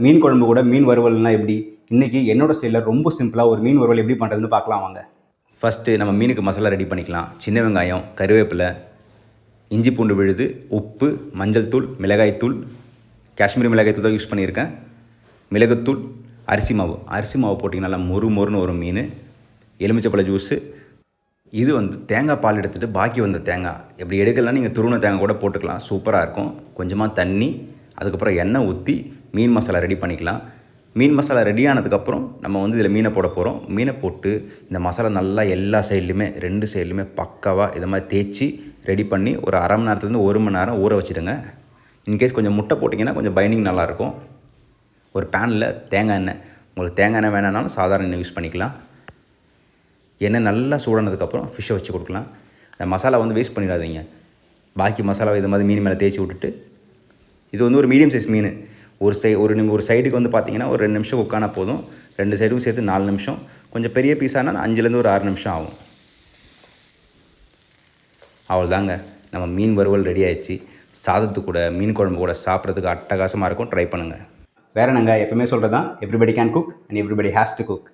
மீன் குழம்பு கூட மீன் வறுவல்னால் எப்படி? இன்றைக்கி என்னோட ஸ்டைலில் ரொம்ப சிம்பிளாக ஒரு மீன் வறுவல் எப்படி பண்ணுறதுன்னு பார்க்கலாம் வாங்க. ஃபஸ்ட்டு நம்ம மீனுக்கு மசாலா ரெடி பண்ணிக்கலாம். சின்ன வெங்காயம், கருவேப்பிலை, இஞ்சி பூண்டு விழுது, உப்பு, மஞ்சள் தூள், மிளகாய்த்தூள், காஷ்மீரி மிளகாய்த்தூள் தான் யூஸ் பண்ணியிருக்கேன், மிளகுத்தூள், அரிசி மாவு போட்டிங்கன்னா நல்லா மொறுன்னு வரும் மீன், எலுமிச்சப்பழ ஜூஸு. இது தேங்காய் பால் எடுத்துகிட்டு பாக்கி வந்த தேங்காய் எப்படி எடுக்கலாம், நீங்கள் துருவன தேங்காய் கூட போட்டுக்கலாம், சூப்பராக இருக்கும். கொஞ்சமாக தண்ணி, அதுக்கப்புறம் எண்ணெய் ஊற்றி மீன் மசாலா ரெடி பண்ணிக்கலாம். மீன் மசாலா ரெடி ஆனதுக்கப்புறம் நம்ம இதில் மீனை போட போகிறோம். மீனை போட்டு இந்த மசாலா நல்லா எல்லா சைட்லையுமே 2 சைட்லையுமே பக்காவாக இதை மாதிரி தேய்ச்சி ரெடி பண்ணி ஒரு அரை மணி நேரத்துலேருந்து 1 மணி நேரம் ஊற வச்சுடுங்க. இன்கேஸ் கொஞ்சம் முட்டை போட்டிங்கன்னா கொஞ்சம் பைண்டிங் நல்லாயிருக்கும். ஒரு பேனில் தேங்காய் எண்ணெய், உங்களுக்கு தேங்காய் எண்ணெய் வேணாலும் சாதாரண எண்ணெய் யூஸ் பண்ணிக்கலாம். எண்ணெய் நல்லா சூடானதுக்கப்புறம் ஃபிஷ்ஷை வச்சு கொடுக்கலாம். அந்த மசாலா வேஸ்ட் பண்ணிடாதீங்க. பாக்கி மசாலாவை இது மாதிரி மீன் மேலே தேய்ச்சி விட்டுட்டு, இது ஒரு மீடியம் சைஸ் மீன். ஒரு சைடுக்கு பார்த்தீங்கன்னா ஒரு 2 நிமிஷம் குக்கானா போதும். 2 சைடுக்கும் சேர்த்து 4 நிமிஷம். கொஞ்சம் பெரிய பீஸானால் 5லேருந்து ஒரு 6 நிமிஷம் ஆகும். அவ்வளோதாங்க, நம்ம மீன் வறுவல் ரெடி ஆயிடுச்சு. சாதத்து கூட மீன் குழம்பு கூட சாப்பிட்றதுக்கு அட்டகாசமாக இருக்கும். ட்ரை பண்ணுங்கள். வேறு நாங்கள் எப்பவுமே சொல்கிறது தான், everybody can cook and everybody has to cook.